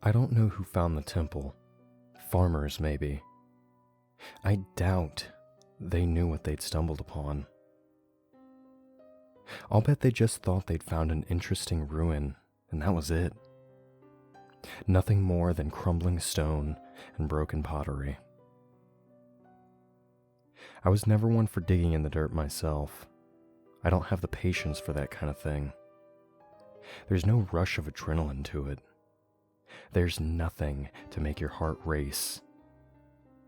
I don't know who found the temple. Farmers, maybe. I doubt they knew what they'd stumbled upon. I'll bet they just thought they'd found an interesting ruin, and that was it. Nothing more than crumbling stone and broken pottery. I was never one for digging in the dirt myself. I don't have the patience for that kind of thing. There's no rush of adrenaline to it. There's nothing to make your heart race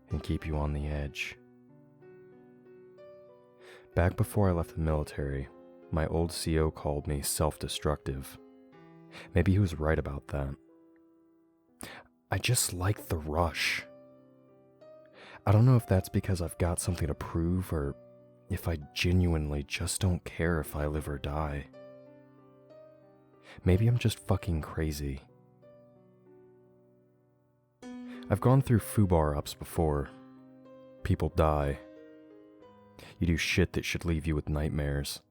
and keep you on the edge. Back before I left the military, my old CO called me self-destructive. Maybe he was right about that. I just like the rush. I don't know if that's because I've got something to prove or if I genuinely just don't care if I live or die. Maybe I'm just fucking crazy. I've gone through foobar ups before. People die. You do shit that should leave you with nightmares.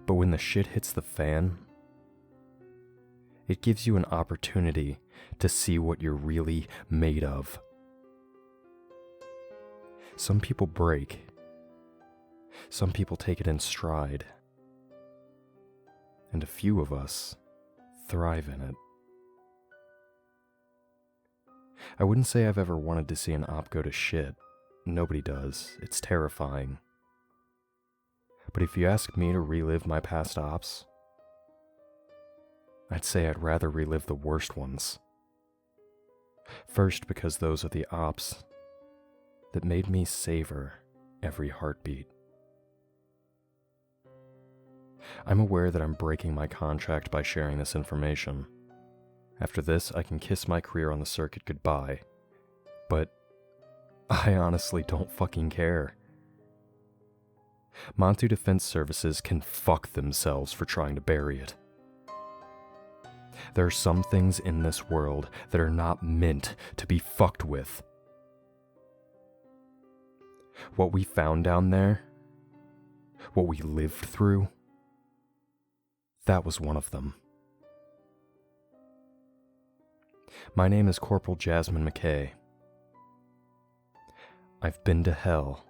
But when the shit hits the fan, it gives you an opportunity to see what you're really made of. Some people break. Some people take it in stride. And a few of us thrive in it. I wouldn't say I've ever wanted to see an op go to shit. Nobody does. It's terrifying. But if you ask me to relive my past ops, I'd say I'd rather relive the worst ones. First, because those are the ops that made me savor every heartbeat. I'm aware that I'm breaking my contract by sharing this information. After this, I can kiss my career on the circuit goodbye. But I honestly don't fucking care. Montu Defense Services can fuck themselves for trying to bury it. There are some things in this world that are not meant to be fucked with. What we found down there, what we lived through, that was one of them. My name is Corporal Jasmine McKay. I've been to hell.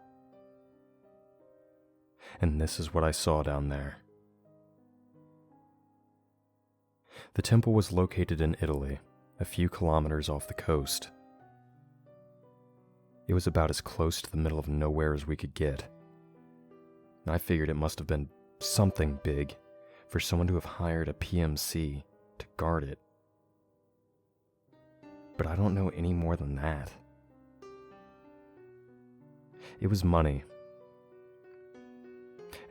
And this is what I saw down there. The temple was located in Italy, a few kilometers off the coast. It was about as close to the middle of nowhere as we could get. I figured it must have been something big for someone to have hired a PMC to guard it. But I don't know any more than that. It was money.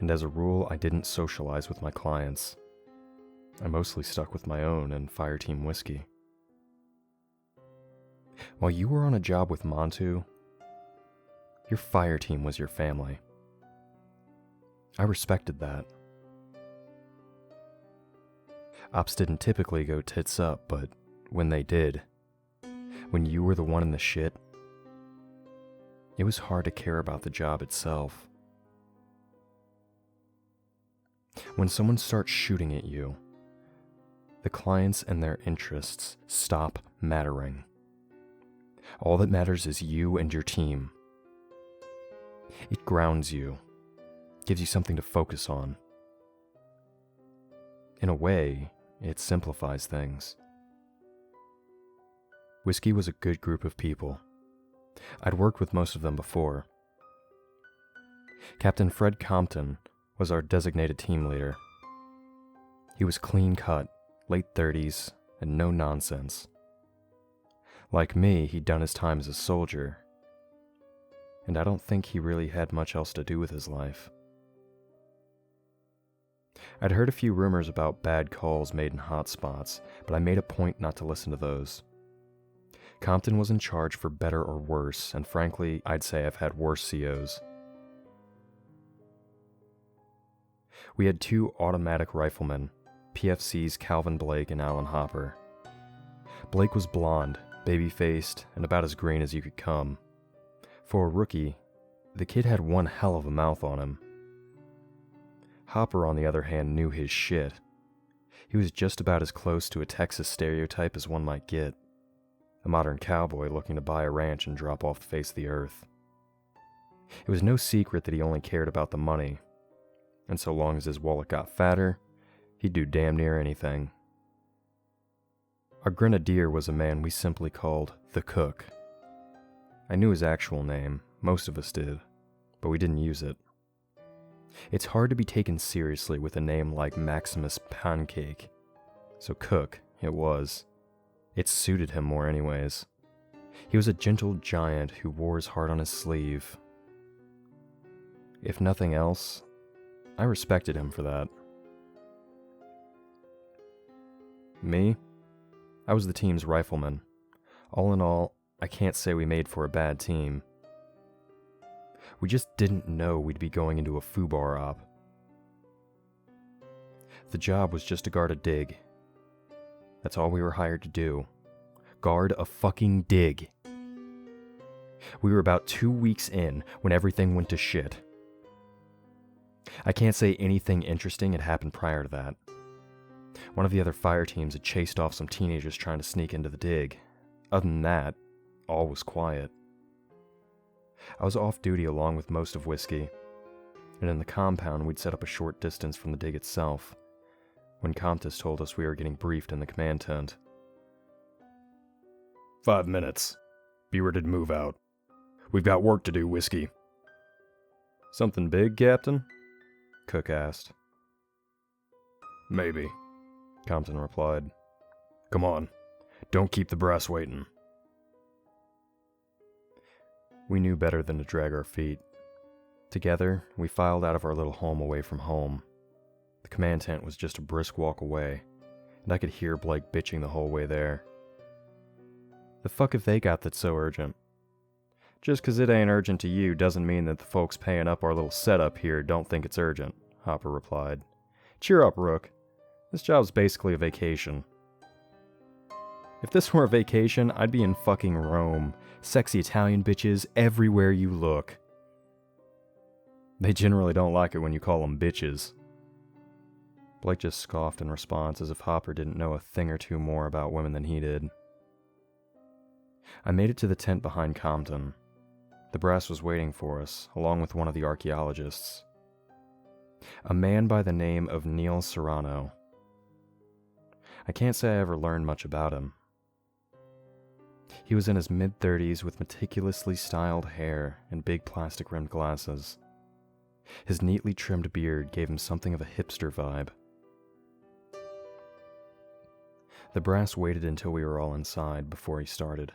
And as a rule, I didn't socialize with my clients. I mostly stuck with my own and fireteam whiskey. While you were on a job with Montu, your fireteam was your family. I respected that. Ops didn't typically go tits up, but when they did, when you were the one in the shit, it was hard to care about the job itself. When someone starts shooting at you, the clients and their interests stop mattering. All that matters is you and your team. It grounds you, gives you something to focus on. In a way, it simplifies things. Whiskey was a good group of people. I'd worked with most of them before. Captain Fred Compton was our designated team leader. He was clean cut, late 30s, and no nonsense. Like me, he'd done his time as a soldier, and I don't think he really had much else to do with his life. I'd heard a few rumors about bad calls made in hot spots, but I made a point not to listen to those. Compton was in charge for better or worse, and frankly, I'd say I've had worse COs. We had 2 automatic riflemen, PFCs Calvin Blake and Alan Hopper. Blake was blonde, baby-faced, and about as green as you could come. For a rookie, the kid had one hell of a mouth on him. Hopper, on the other hand, knew his shit. He was just about as close to a Texas stereotype as one might get. A modern cowboy looking to buy a ranch and drop off the face of the earth. It was no secret that he only cared about the money, and so long as his wallet got fatter, he'd do damn near anything. Our grenadier was a man we simply called the Cook. I knew his actual name, most of us did, but we didn't use it. It's hard to be taken seriously with a name like Maximus Pancake, so Cook it was. It suited him more anyways. He was a gentle giant who wore his heart on his sleeve. If nothing else, I respected him for that. Me? I was the team's rifleman. All in all, I can't say we made for a bad team. We just didn't know we'd be going into a foobar op. The job was just to guard a dig. That's all we were hired to do. Guard a fucking dig. We were about 2 weeks in when everything went to shit. I can't say anything interesting had happened prior to that. One of the other fire teams had chased off some teenagers trying to sneak into the dig. Other than that, all was quiet. I was off duty along with most of Whiskey, and in the compound we'd set up a short distance from the dig itself, when Comtus told us we were getting briefed in the command tent. 5 minutes. Be ready to move out. We've got work to do, Whiskey. Something big, Captain? Cook asked. Maybe, Compton replied. Come on. Don't keep the brass waiting. We knew better than to drag our feet. Together, we filed out of our little home away from home. The command tent was just a brisk walk away, and I could hear Blake bitching the whole way there. The fuck have they got that's so urgent? Just 'cause it ain't urgent to you doesn't mean that the folks paying up our little setup here don't think it's urgent, Hopper replied. Cheer up, Rook. This job's basically a vacation. If this were a vacation, I'd be in fucking Rome. Sexy Italian bitches everywhere you look. They generally don't like it when you call them bitches. Blake just scoffed in response as if Hopper didn't know a thing or two more about women than he did. I made it to the tent behind Compton. The brass was waiting for us, along with one of the archaeologists. A man by the name of Neil Serrano. I can't say I ever learned much about him. He was in his mid-30s with meticulously styled hair and big plastic-rimmed glasses. His neatly trimmed beard gave him something of a hipster vibe. The brass waited until we were all inside before he started.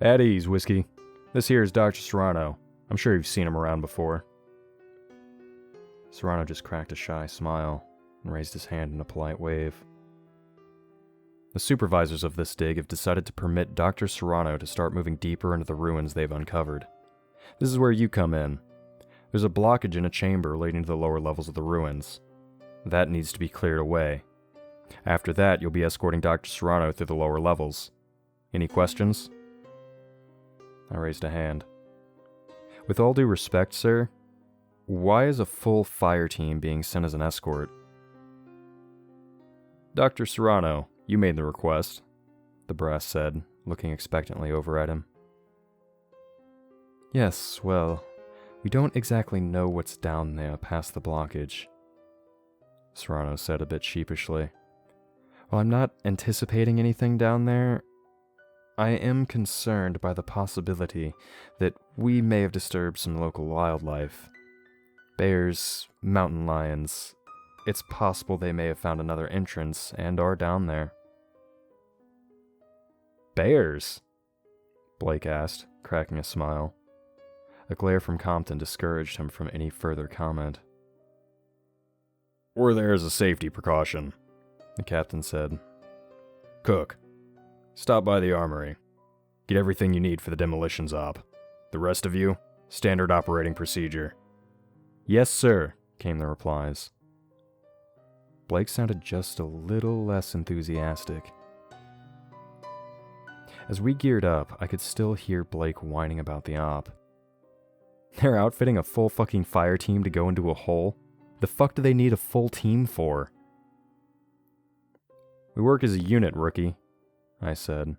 At ease, Whiskey. This here is Dr. Serrano. I'm sure you've seen him around before. Serrano just cracked a shy smile and raised his hand in a polite wave. The supervisors of this dig have decided to permit Dr. Serrano to start moving deeper into the ruins they've uncovered. This is where you come in. There's a blockage in a chamber leading to the lower levels of the ruins. That needs to be cleared away. After that, you'll be escorting Dr. Serrano through the lower levels. Any questions? I raised a hand. With all due respect, sir, why is a full fire team being sent as an escort? Dr. Serrano, you made the request, the brass said, looking expectantly over at him. Yes, well, we don't exactly know what's down there past the blockage, Serrano said a bit sheepishly. While I'm not anticipating anything down there, I am concerned by the possibility that we may have disturbed some local wildlife. Bears, mountain lions. It's possible they may have found another entrance and are down there. Bears? Blake asked, cracking a smile. A glare from Compton discouraged him from any further comment. We're there as a safety precaution, the captain said. Cook, stop by the armory. Get everything you need for the demolitions op. The rest of you, standard operating procedure. Yes, sir, came the replies. Blake sounded just a little less enthusiastic. As we geared up, I could still hear Blake whining about the op. They're outfitting a full fucking fire team to go into a hole? The fuck do they need a full team for? We work as a unit, rookie, I said.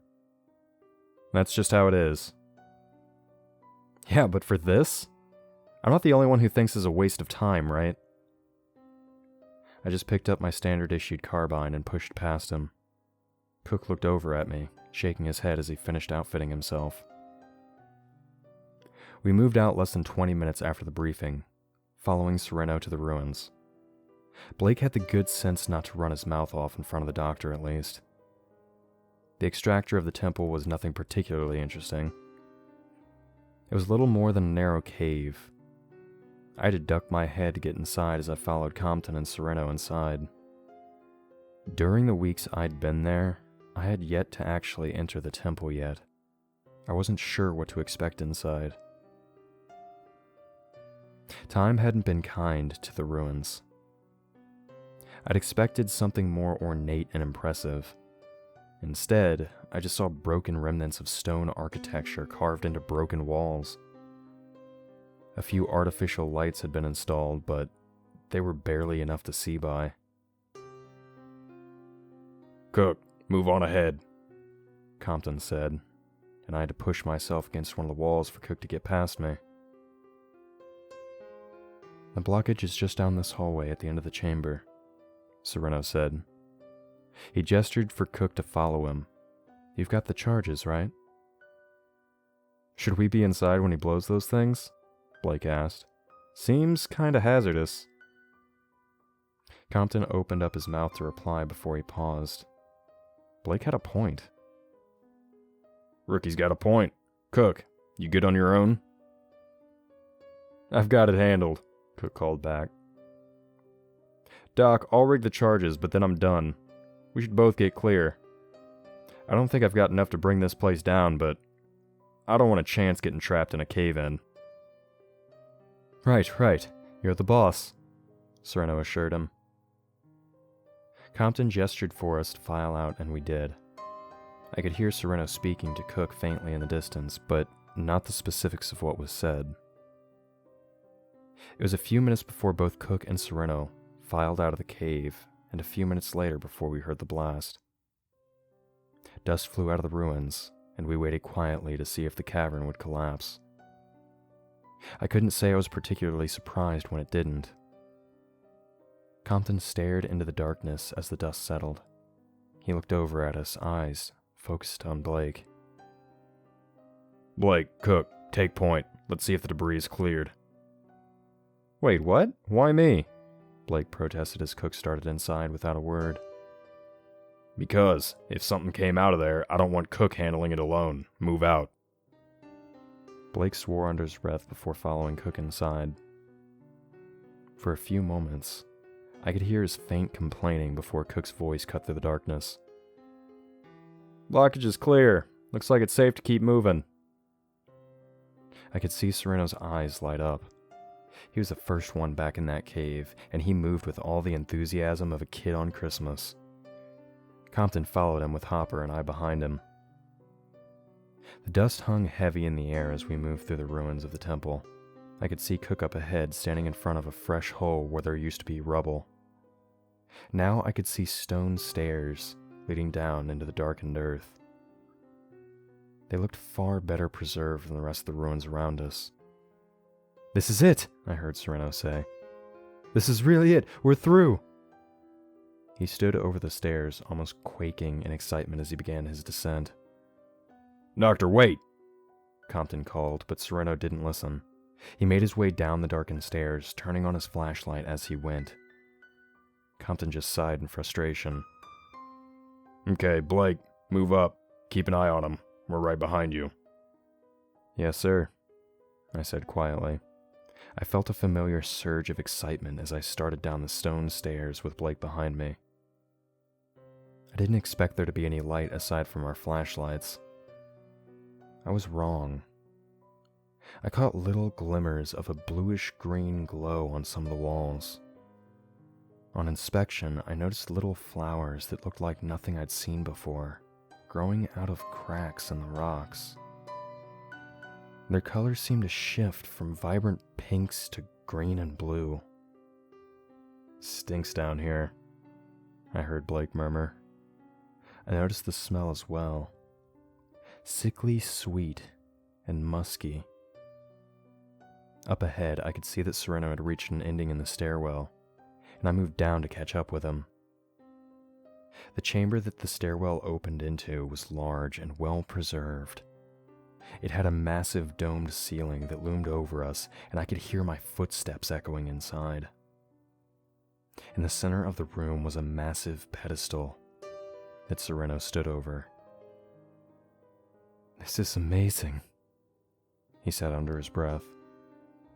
That's just how it is. Yeah, but for this? I'm not the only one who thinks it's a waste of time, right? I just picked up my standard issued carbine and pushed past him. Cook looked over at me, shaking his head as he finished outfitting himself. We moved out less than 20 minutes after the briefing, following Sereno to the ruins. Blake had the good sense not to run his mouth off in front of the doctor, at least. The extractor of the temple was nothing particularly interesting. It was little more than a narrow cave. I had to duck my head to get inside as I followed Compton and Sereno inside. During the weeks I'd been there, I had yet to actually enter the temple yet. I wasn't sure what to expect inside. Time hadn't been kind to the ruins. I'd expected something more ornate and impressive. Instead, I just saw broken remnants of stone architecture carved into broken walls. A few artificial lights had been installed, but they were barely enough to see by. Cook, move on ahead, Compton said, and I had to push myself against one of the walls for Cook to get past me. The blockage is just down this hallway at the end of the chamber, Sereno said. He gestured for Cook to follow him. You've got the charges, right? Should we be inside when he blows those things? Blake asked. Seems kinda hazardous. Compton opened up his mouth to reply before he paused. Blake had a point. Rookie's got a point. Cook, you good on your own? I've got it handled, Cook called back. Doc, I'll rig the charges, but then I'm done. We should both get clear. I don't think I've got enough to bring this place down, but I don't want a chance getting trapped in a cave-in. Right. You're the boss, Sereno assured him. Compton gestured for us to file out, and we did. I could hear Sereno speaking to Cook faintly in the distance, but not the specifics of what was said. It was a few minutes before both Cook and Sereno filed out of the cave, and a few minutes later before we heard the blast. Dust flew out of the ruins, and we waited quietly to see if the cavern would collapse. I couldn't say I was particularly surprised when it didn't. Compton stared into the darkness as the dust settled. He looked over at us, eyes focused on Blake. Blake, Cook, take point. Let's see if the debris is cleared. Wait, what? Why me? Blake protested as Cook started inside without a word. Because, if something came out of there, I don't want Cook handling it alone. Move out. Blake swore under his breath before following Cook inside. For a few moments, I could hear his faint complaining before Cook's voice cut through the darkness. Blockage is clear. Looks like it's safe to keep moving. I could see Sereno's eyes light up. He was the first one back in that cave, and he moved with all the enthusiasm of a kid on Christmas. Compton followed him with Hopper and I behind him. The dust hung heavy in the air as we moved through the ruins of the temple. I could see Cook up ahead, standing in front of a fresh hole where there used to be rubble. Now I could see stone stairs leading down into the darkened earth. They looked far better preserved than the rest of the ruins around us. This is it, I heard Sereno say. This is really it. We're through. He stood over the stairs, almost quaking in excitement as he began his descent. Doctor, wait! Compton called, but Sereno didn't listen. He made his way down the darkened stairs, turning on his flashlight as he went. Compton just sighed in frustration. Okay, Blake, move up. Keep an eye on him. We're right behind you. Yes, sir, I said quietly. I felt a familiar surge of excitement as I started down the stone stairs with Blake behind me. I didn't expect there to be any light aside from our flashlights. I was wrong. I caught little glimmers of a bluish-green glow on some of the walls. On inspection, I noticed little flowers that looked like nothing I'd seen before, growing out of cracks in the rocks. Their colors seemed to shift from vibrant pinks to green and blue. Stinks down here, I heard Blake murmur. I noticed the smell as well. Sickly sweet and musky. Up ahead, I could see that Sereno had reached an ending in the stairwell, and I moved down to catch up with him. The chamber that the stairwell opened into was large and well preserved. It had a massive domed ceiling that loomed over us, and I could hear my footsteps echoing inside. In the center of the room was a massive pedestal that Sereno stood over. "This is amazing," he said under his breath.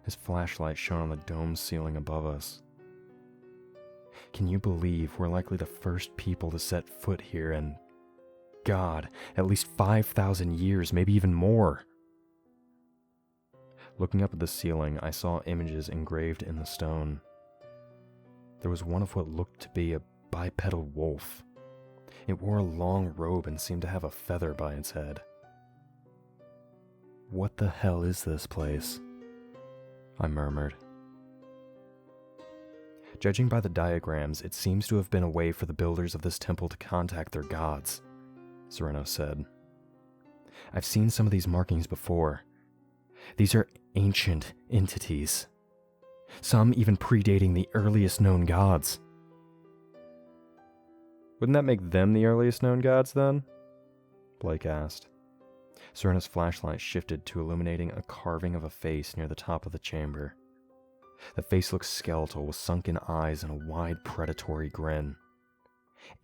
His flashlight shone on the domed ceiling above us. "Can you believe we're likely the first people to set foot here in, God, at least 5,000 years, maybe even more?" Looking up at the ceiling, I saw images engraved in the stone. There was one of what looked to be a bipedal wolf. It wore a long robe and seemed to have a feather by its head. "What the hell is this place?" I murmured. "Judging by the diagrams, it seems to have been a way for the builders of this temple to contact their gods," Sereno said. "I've seen some of these markings before. These are ancient entities, some even predating the earliest known gods." "Wouldn't that make them the earliest known gods, then?" Blake asked. Sereno's flashlight shifted to illuminating a carving of a face near the top of the chamber. The face looked skeletal with sunken eyes and a wide predatory grin.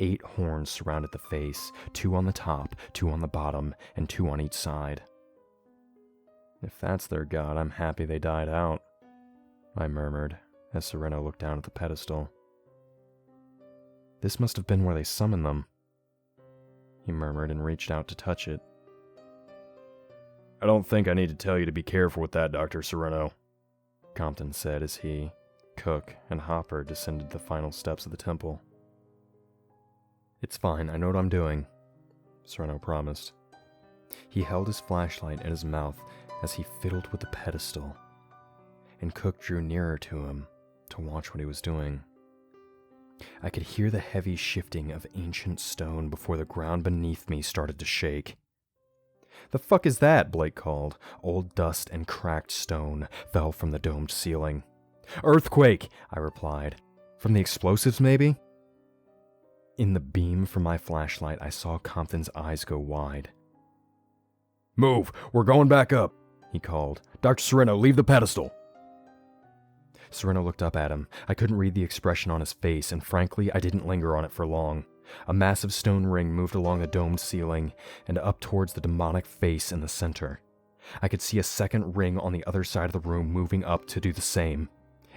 8 horns surrounded the face, 2 on the top, 2 on the bottom, and 2 on each side. "If that's their god, I'm happy they died out," I murmured as Sereno looked down at the pedestal. "This must have been where they summoned them," he murmured and reached out to touch it. "I don't think I need to tell you to be careful with that, Dr. Sereno," Compton said as he, Cook, and Hopper descended the final steps of the temple. "It's fine, I know what I'm doing," Sereno promised. He held his flashlight in his mouth as he fiddled with the pedestal, and Cook drew nearer to him to watch what he was doing. I could hear the heavy shifting of ancient stone before the ground beneath me started to shake. "The fuck is that?" Blake called. Old dust and cracked stone fell from the domed ceiling. "Earthquake," I replied. "From the explosives, maybe?" In the beam from my flashlight, I saw Compton's eyes go wide. "Move! We're going back up!" he called. "Dr. Sereno, leave the pedestal!" Sereno looked up at him. I couldn't read the expression on his face, and frankly, I didn't linger on it for long. A massive stone ring moved along the domed ceiling and up towards the demonic face in the center. I could see a second ring on the other side of the room moving up to do the same.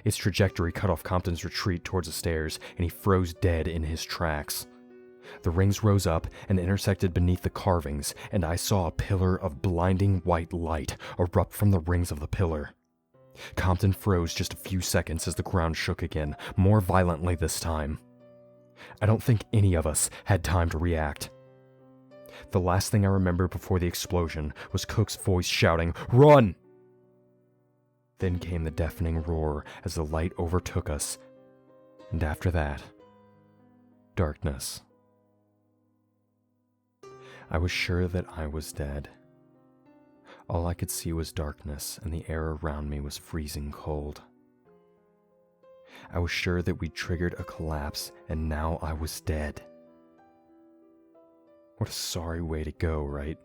Its trajectory cut off Compton's retreat towards the stairs, and he froze dead in his tracks. The rings rose up and intersected beneath the carvings, and I saw a pillar of blinding white light erupt from the rings of the pillar. Compton froze just a few seconds as the ground shook again, more violently this time. I don't think any of us had time to react. The last thing I remember before the explosion was Cook's voice shouting, "Run!" Then came the deafening roar as the light overtook us, and after that, darkness. I was sure that I was dead. All I could see was darkness, and the air around me was freezing cold. I was sure that we'd triggered a collapse, and now I was dead. What a sorry way to go, right?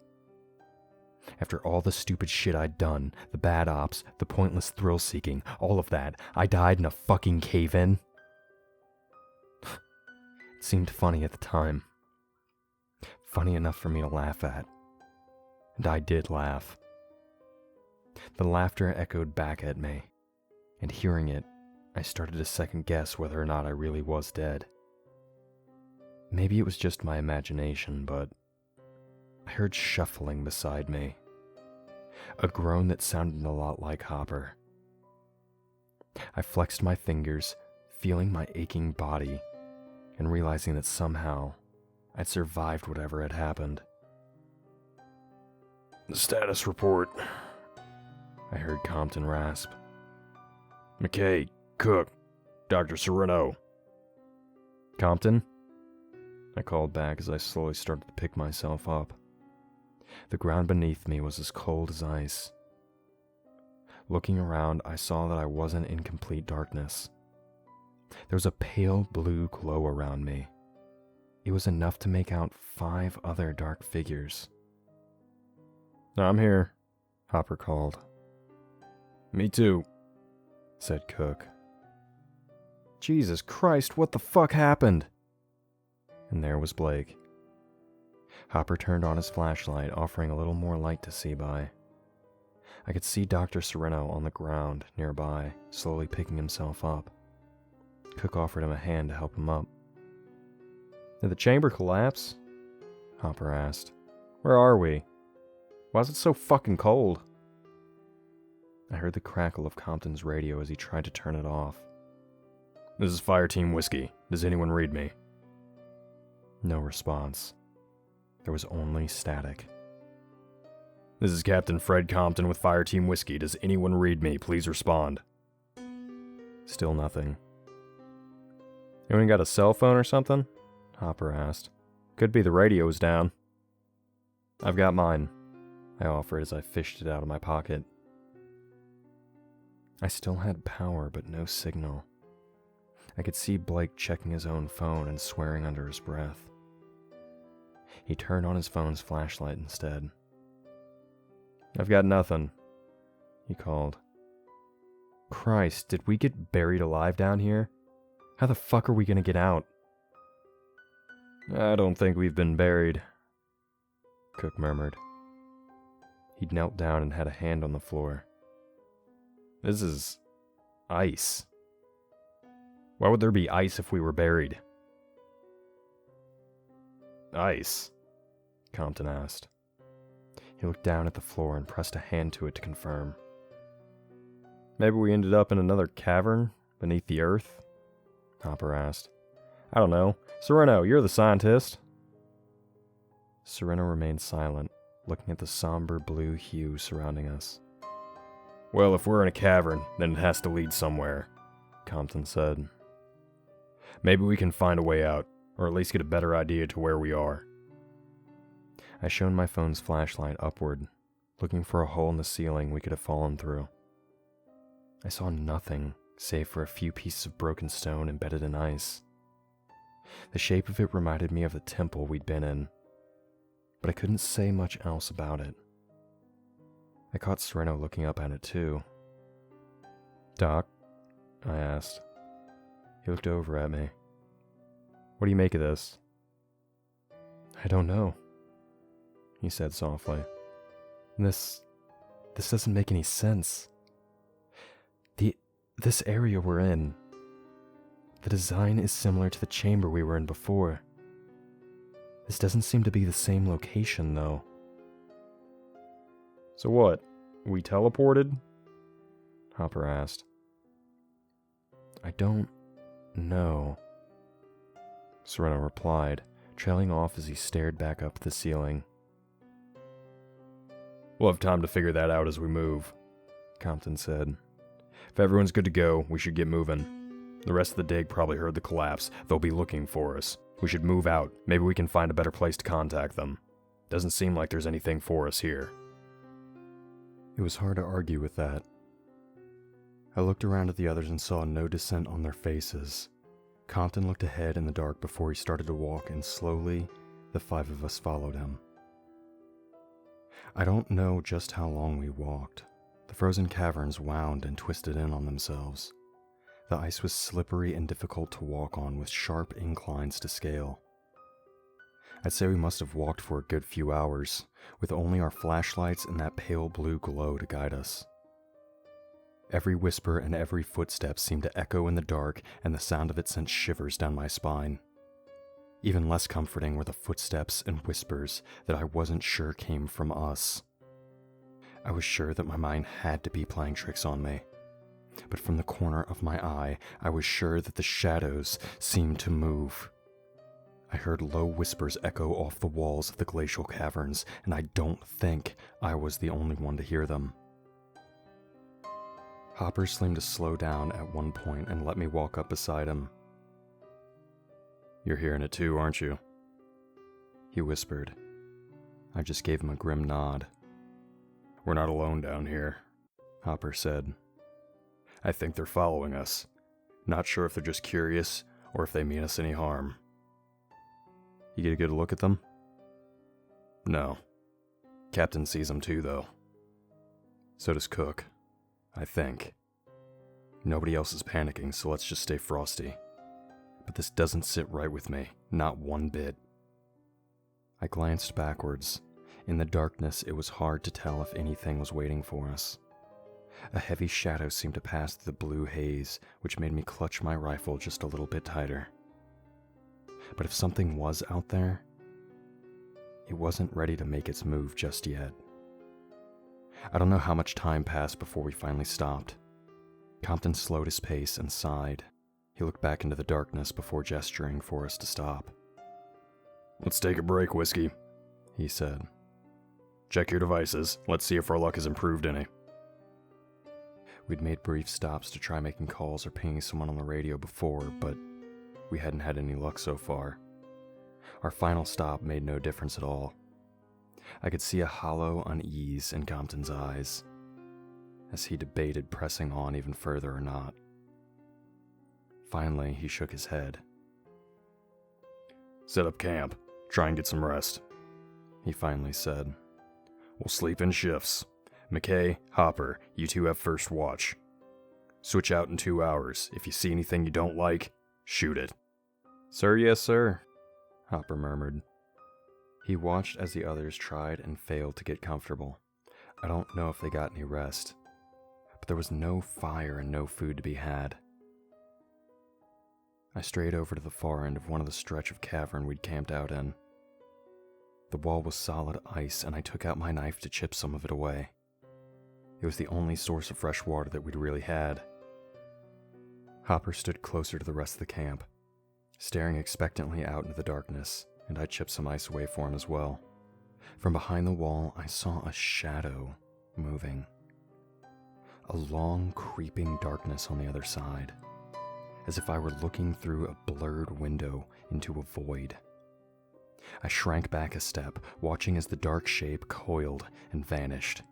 After all the stupid shit I'd done, the bad ops, the pointless thrill-seeking, all of that, I died in a fucking cave-in? It seemed funny at the time. Funny enough for me to laugh at. And I did laugh. The laughter echoed back at me, and hearing it, I started to second-guess whether or not I really was dead. Maybe it was just my imagination, but I heard shuffling beside me. A groan that sounded a lot like Hopper. I flexed my fingers, feeling my aching body, and realizing that somehow I'd survived whatever had happened. "The status report," I heard Compton rasp. "McKay, Cook, Dr. Sereno, Compton? I called back as I slowly started to pick myself up. The ground beneath me was as cold as ice. Looking around, I saw that I wasn't in complete darkness. There was a pale blue glow around me. It was enough to make out 5 other dark figures. I'm here, Hopper called. Me too, said Cook. Jesus Christ, what the fuck happened? And there was Blake. Hopper turned on his flashlight, offering a little more light to see by. I could see Dr. Sereno on the ground nearby, slowly picking himself up. Cook offered him a hand to help him up. Did the chamber collapse? Hopper asked. Where are we? Why is it so fucking cold? I heard the crackle of Compton's radio as he tried to turn it off. This is Fireteam Whiskey. Does anyone read me? No response. There was only static. This is Captain Fred Compton with Fireteam Whiskey. Does anyone read me? Please respond. Still nothing. Anyone got a cell phone or something? Hopper asked. Could be the radio was down. I've got mine, I offered as I fished it out of my pocket. I still had power, but no signal. I could see Blake checking his own phone and swearing under his breath. He turned on his phone's flashlight instead. I've got nothing, he called. Christ, did we get buried alive down here? How the fuck are we gonna get out? I don't think we've been buried, Cook murmured. He'd knelt down and had a hand on the floor. This is ice. Why would there be ice if we were buried? Ice? Compton asked. He looked down at the floor and pressed a hand to it to confirm. Maybe we ended up in another cavern beneath the earth? Hopper asked. I don't know. Sereno, you're the scientist. Sereno remained silent, looking at the somber blue hue surrounding us. Well, if we're in a cavern, then it has to lead somewhere, Compton said. Maybe we can find a way out, or at least get a better idea to where we are. I shone my phone's flashlight upward, looking for a hole in the ceiling we could have fallen through. I saw nothing save for a few pieces of broken stone embedded in ice. The shape of it reminded me of the temple we'd been in, but I couldn't say much else about it. I caught Sereno looking up at it too. Doc? I asked. He looked over at me. What do you make of this? I don't know, he said softly. This doesn't make any sense. This area we're in, the design is similar to the chamber we were in before. This doesn't seem to be the same location, though. So what? We teleported? Hopper asked. I don't know, Sereno replied, trailing off as he stared back up at the ceiling. We'll have time to figure that out as we move, Compton said. If everyone's good to go, we should get moving. The rest of the dig probably heard the collapse. They'll be looking for us. We should move out. Maybe we can find a better place to contact them. Doesn't seem like there's anything for us here. It was hard to argue with that. I looked around at the others and saw no dissent on their faces. Compton looked ahead in the dark before he started to walk, and slowly, the 5 of us followed him. I don't know just how long we walked. The frozen caverns wound and twisted in on themselves. The ice was slippery and difficult to walk on, with sharp inclines to scale. I'd say we must have walked for a good few hours, with only our flashlights and that pale blue glow to guide us. Every whisper and every footstep seemed to echo in the dark, and the sound of it sent shivers down my spine. Even less comforting were the footsteps and whispers that I wasn't sure came from us. I was sure that my mind had to be playing tricks on me. But from the corner of my eye, I was sure that the shadows seemed to move. I heard low whispers echo off the walls of the glacial caverns, and I don't think I was the only one to hear them. Hopper seemed to slow down at one point and let me walk up beside him. You're hearing it too, aren't you? He whispered. I just gave him a grim nod. We're not alone down here, Hopper said. I think they're following us. Not sure if they're just curious or if they mean us any harm. You get a good look at them? No. Captain sees them too, though. So does Cook. I think. Nobody else is panicking, so let's just stay frosty. But this doesn't sit right with me, not one bit. I glanced backwards. In the darkness, it was hard to tell if anything was waiting for us. A heavy shadow seemed to pass through the blue haze, which made me clutch my rifle just a little bit tighter. But if something was out there, it wasn't ready to make its move just yet. I don't know how much time passed before we finally stopped. Compton slowed his pace and sighed. He looked back into the darkness before gesturing for us to stop. Let's take a break, Whiskey, he said. Check your devices. Let's see if our luck has improved any. We'd made brief stops to try making calls or pinging someone on the radio before, but we hadn't had any luck so far. Our final stop made no difference at all. I could see a hollow unease in Compton's eyes, as he debated pressing on even further or not. Finally, he shook his head. Set up camp. Try and get some rest, he finally said. We'll sleep in shifts. McKay, Hopper, you two have first watch. Switch out in 2 hours. If you see anything you don't like, shoot it. Sir, yes, sir, Hopper murmured. He watched as the others tried and failed to get comfortable. I don't know if they got any rest, but there was no fire and no food to be had. I strayed over to the far end of one of the stretch of cavern we'd camped out in. The wall was solid ice, and I took out my knife to chip some of it away. It was the only source of fresh water that we'd really had. Hopper stood closer to the rest of the camp, staring expectantly out into the darkness, and I chipped some ice away for him as well. From behind the wall, I saw a shadow moving. A long, creeping darkness on the other side, as if I were looking through a blurred window into a void. I shrank back a step, watching as the dark shape coiled and vanished.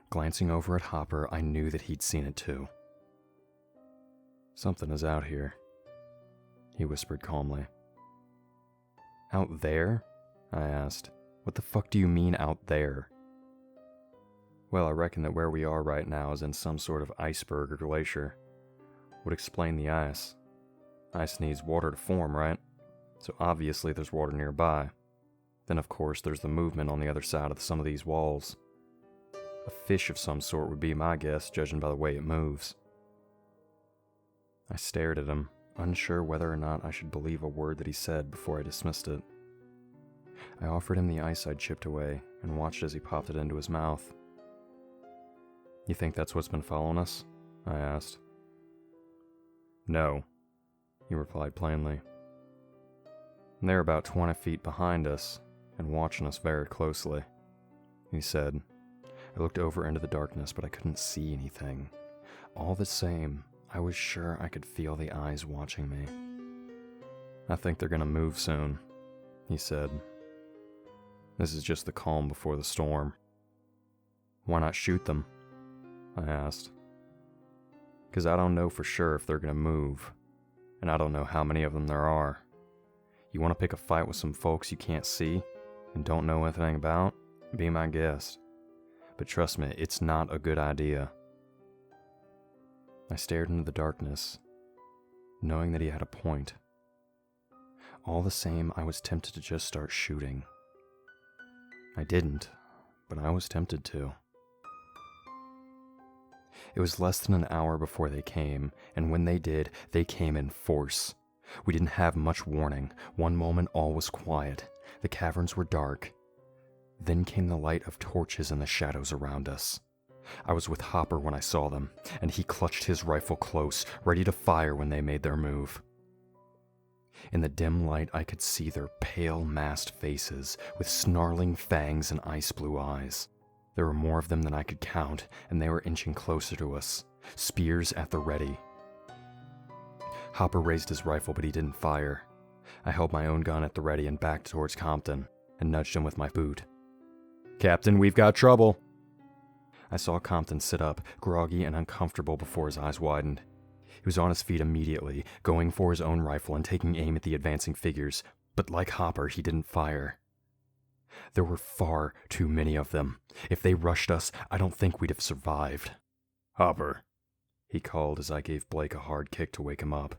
Glancing over at Hopper, I knew that he'd seen it too. Something is out here, he whispered calmly. Out there? I asked. What the fuck do you mean out there? Well, I reckon that where we are right now is in some sort of iceberg or glacier. Would explain the ice. Ice needs water to form, right? So obviously there's water nearby. Then of course there's the movement on the other side of some of these walls. A fish of some sort would be my guess, judging by the way it moves. I stared at him, unsure whether or not I should believe a word that he said before I dismissed it. I offered him the ice I'd chipped away and watched as he popped it into his mouth. You think that's what's been following us? I asked. No, he replied plainly. They're about 20 feet behind us and watching us very closely, he said. I looked over into the darkness, but I couldn't see anything. All the same, I was sure I could feel the eyes watching me. I think they're gonna move soon, he said. This is just the calm before the storm. Why not shoot them? I asked. 'Cause I don't know for sure if they're gonna move, and I don't know how many of them there are. You want to pick a fight with some folks you can't see and don't know anything about? Be my guest. But trust me, it's not a good idea. I stared into the darkness, knowing that he had a point. All the same, I was tempted to just start shooting. I didn't, but I was tempted to. It was less than an hour before they came, and when they did, they came in force. We didn't have much warning. One moment all was quiet. The caverns were dark. Then came the light of torches in the shadows around us. I was with Hopper when I saw them, and he clutched his rifle close, ready to fire when they made their move. In the dim light, I could see their pale, masked faces with snarling fangs and ice blue eyes. There were more of them than I could count, and they were inching closer to us, spears at the ready. Hopper raised his rifle, but he didn't fire. I held my own gun at the ready and backed towards Compton, and nudged him with my boot. "Captain, we've got trouble." I saw Compton sit up, groggy and uncomfortable before his eyes widened. He was on his feet immediately, going for his own rifle and taking aim at the advancing figures, but like Hopper, he didn't fire. There were far too many of them. If they rushed us, I don't think we'd have survived. "Hopper," he called as I gave Blake a hard kick to wake him up.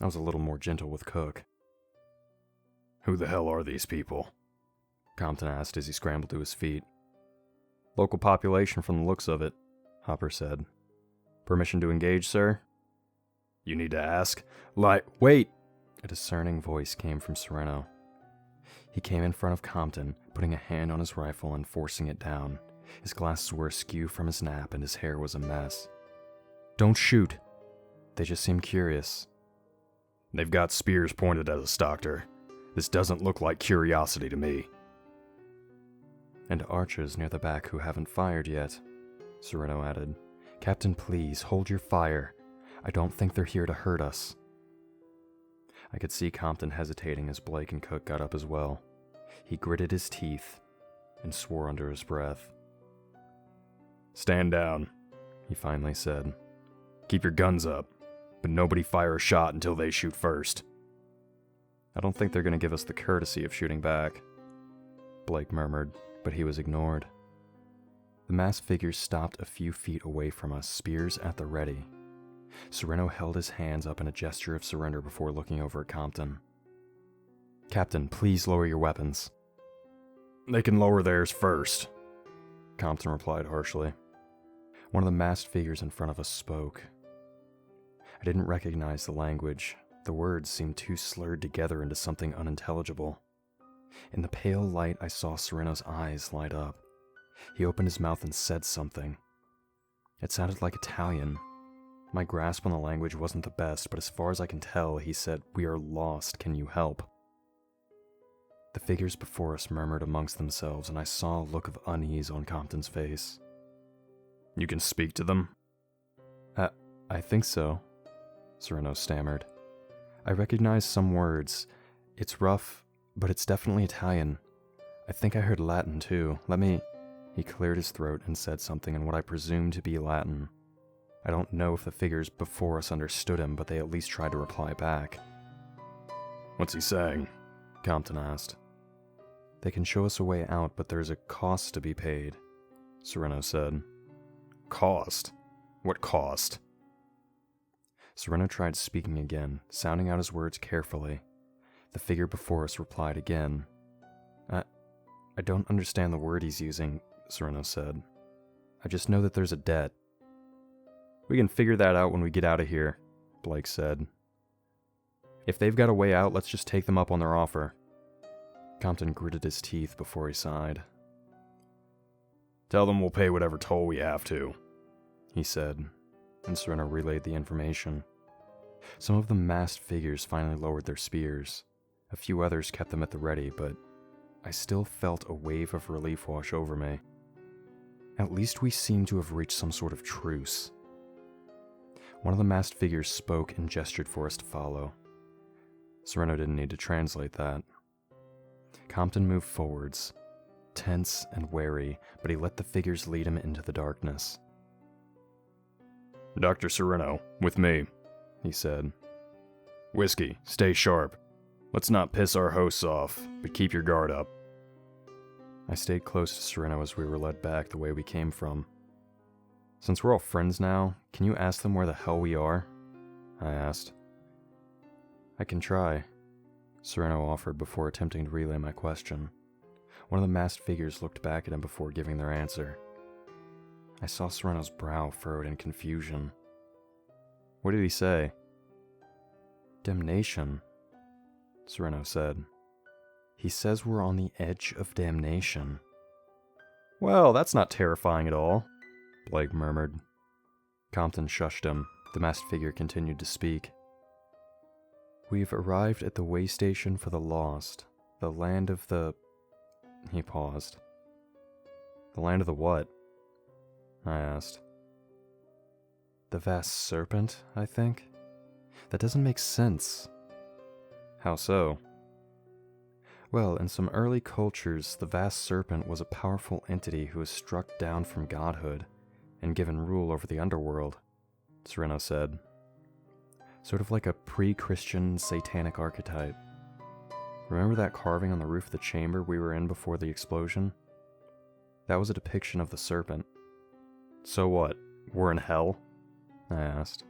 I was a little more gentle with Cook. "Who the hell are these people?" Compton asked as he scrambled to his feet. "Local population from the looks of it," Hopper said. "Permission to engage, sir?" "You need to ask." Wait! A discerning voice came from Sereno. He came in front of Compton, putting a hand on his rifle and forcing it down. His glasses were askew from his nap and his hair was a mess. "Don't shoot." They just seemed curious. "They've got spears pointed at us, Doctor. This doesn't look like curiosity to me." "And archers near the back who haven't fired yet," Sereno added. "Captain, please, hold your fire. I don't think they're here to hurt us." I could see Compton hesitating as Blake and Cook got up as well. He gritted his teeth and swore under his breath. "Stand down," he finally said. "Keep your guns up, but nobody fire a shot until they shoot first." "I don't think they're going to give us the courtesy of shooting back," Blake murmured, but he was ignored. The masked figures stopped a few feet away from us, spears at the ready. Sereno held his hands up in a gesture of surrender before looking over at Compton. "Captain, please lower your weapons." "They can lower theirs first," Compton replied harshly. One of the masked figures in front of us spoke. I didn't recognize the language. The words seemed too slurred together into something unintelligible. In the pale light, I saw Sereno's eyes light up. He opened his mouth and said something. It sounded like Italian. My grasp on the language wasn't the best, but as far as I can tell, he said, "We are lost, can you help?" The figures before us murmured amongst themselves, and I saw a look of unease on Compton's face. "You can speak to them?" I think so," Sereno stammered. "I recognize some words. It's rough, but it's definitely Italian. I think I heard Latin, too. Let me..." He cleared his throat and said something in what I presume to be Latin. I don't know if the figures before us understood him, but they at least tried to reply back. "What's he saying?" Compton asked. "They can show us a way out, but there's a cost to be paid," Sereno said. "Cost? What cost?" Sereno tried speaking again, sounding out his words carefully. The figure before us replied again. I don't understand the word he's using," Sereno said. "I just know that there's a debt." "We can figure that out when we get out of here," Blake said. "If they've got a way out, let's just take them up on their offer." Compton gritted his teeth before he sighed. "Tell them we'll pay whatever toll we have to," he said, and Sereno relayed the information. Some of the masked figures finally lowered their spears. A few others kept them at the ready, but I still felt a wave of relief wash over me. At least we seemed to have reached some sort of truce. One of the masked figures spoke and gestured for us to follow. Sereno didn't need to translate that. Compton moved forwards, tense and wary, but he let the figures lead him into the darkness. "Dr. Sereno, with me," he said. "Whiskey, stay sharp. Let's not piss our hosts off, but keep your guard up." I stayed close to Sereno as we were led back the way we came from. "Since we're all friends now, can you ask them where the hell we are?" I asked. "I can try," Sereno offered before attempting to relay my question. One of the masked figures looked back at him before giving their answer. I saw Sereno's brow furrowed in confusion. "What did he say?" "Damnation," Sereno said. "He says we're on the edge of damnation." "Well, that's not terrifying at all," Blake murmured. Compton shushed him. The masked figure continued to speak. "We've arrived at the way station for the lost, the land of the..." He paused. "The land of the what?" I asked. "The vast serpent, I think. That doesn't make sense. How so? Well, in some early cultures, the vast serpent was a powerful entity who was struck down from godhood and given rule over the underworld, Sereno said. Sort of like a pre-Christian satanic archetype. Remember that carving on the roof of the chamber we were in before the explosion? That was a depiction of the serpent. So what? We're in hell? I asked.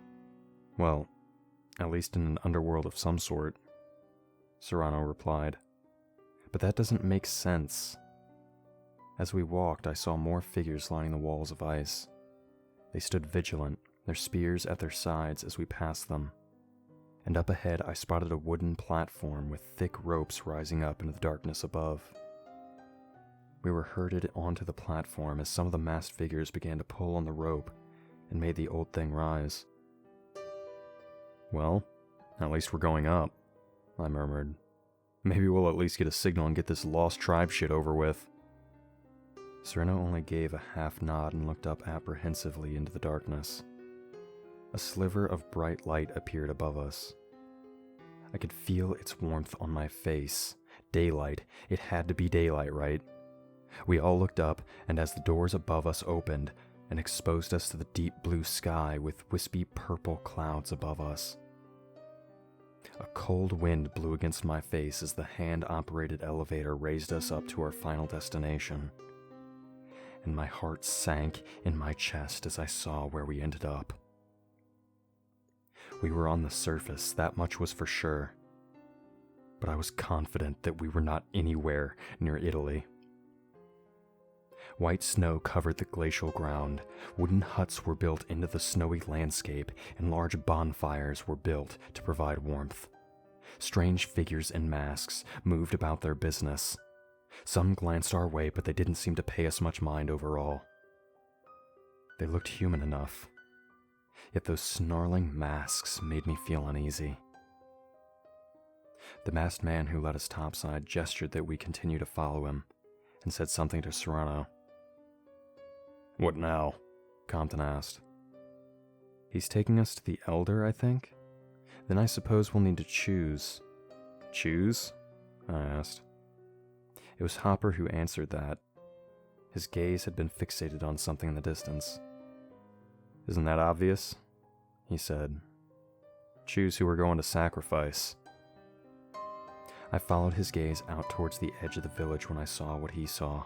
Well, at least in an underworld of some sort, Serrano replied. But that doesn't make sense. As we walked, I saw more figures lining the walls of ice. They stood vigilant, their spears at their sides as we passed them. And up ahead, I spotted a wooden platform with thick ropes rising up into the darkness above. We were herded onto the platform as some of the masked figures began to pull on the rope and made the old thing rise. Well, at least we're going up, I murmured. Maybe we'll at least get a signal and get this lost tribe shit over with. Sereno only gave a half nod and looked up apprehensively into the darkness. A sliver of bright light appeared above us. I could feel its warmth on my face. Daylight. It had to be daylight, right? We all looked up, and as the doors above us opened and exposed us to the deep blue sky with wispy purple clouds above us. A cold wind blew against my face as the hand-operated elevator raised us up to our final destination. And my heart sank in my chest as I saw where we ended up. We were on the surface, that much was for sure. But I was confident that we were not anywhere near Italy. White snow covered the glacial ground, wooden huts were built into the snowy landscape, and large bonfires were built to provide warmth. Strange figures in masks moved about their business. Some glanced our way, but they didn't seem to pay us much mind overall. They looked human enough, yet those snarling masks made me feel uneasy. The masked man who led us topside gestured that we continue to follow him, and said something to Serrano. What now? Compton asked. He's taking us to the Elder, I think? Then I suppose we'll need to choose. Choose? I asked. It was Hopper who answered that. His gaze had been fixated on something in the distance. Isn't that obvious? He said. Choose who we're going to sacrifice. I followed his gaze out towards the edge of the village when I saw what he saw.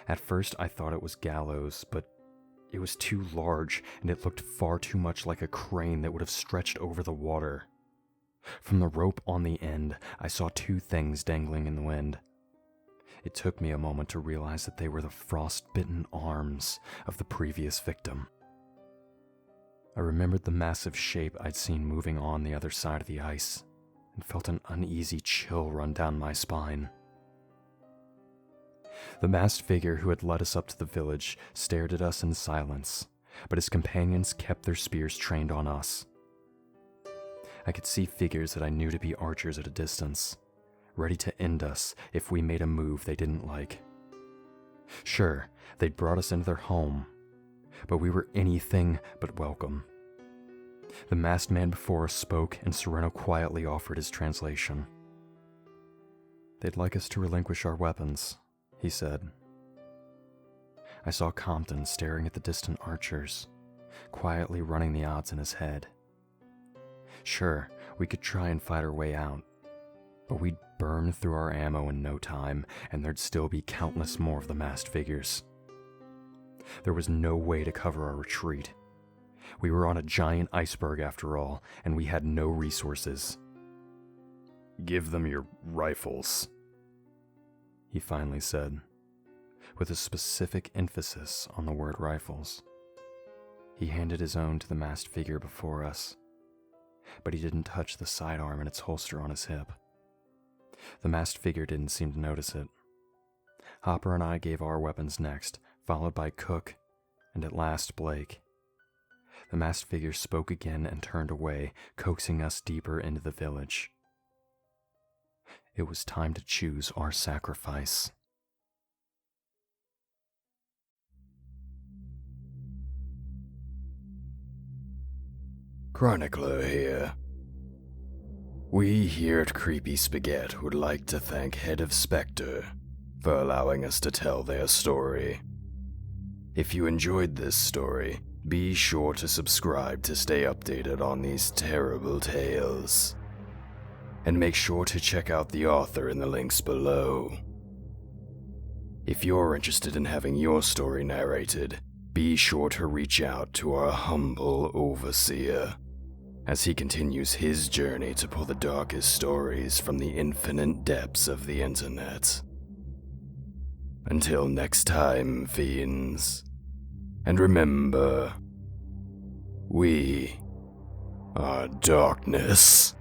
At first I thought it was gallows, but it was too large and it looked far too much like a crane that would have stretched over the water. From the rope on the end, I saw two things dangling in the wind. It took me a moment to realize that they were the frost-bitten arms of the previous victim. I remembered the massive shape I'd seen moving on the other side of the ice, and felt an uneasy chill run down my spine. The masked figure who had led us up to the village stared at us in silence, but his companions kept their spears trained on us. I could see figures that I knew to be archers at a distance, ready to end us if we made a move they didn't like. Sure, they'd brought us into their home, but we were anything but welcome. The masked man before us spoke, and Sereno quietly offered his translation. They'd like us to relinquish our weapons, he said. I saw Compton staring at the distant archers, quietly running the odds in his head. Sure, we could try and fight our way out, but we'd burn through our ammo in no time, and there'd still be countless more of the masked figures. There was no way to cover our retreat. We were on a giant iceberg after all, and we had no resources. Give them your rifles, he finally said, with a specific emphasis on the word rifles. He handed his own to the masked figure before us, but he didn't touch the sidearm in its holster on his hip. The masked figure didn't seem to notice it. Hopper and I gave our weapons next, followed by Cook, and at last Blake. The masked figure spoke again and turned away, coaxing us deeper into the village. It was time to choose our sacrifice. Chronicler here. We here at Creepy Spaghet would like to thank HeadOfSpectre for allowing us to tell their story. If you enjoyed this story, be sure to subscribe to stay updated on these terrible tales. And make sure to check out the author in the links below. If you're interested in having your story narrated, be sure to reach out to our humble overseer, as he continues his journey to pull the darkest stories from the infinite depths of the internet. Until next time, fiends. And remember, we are darkness.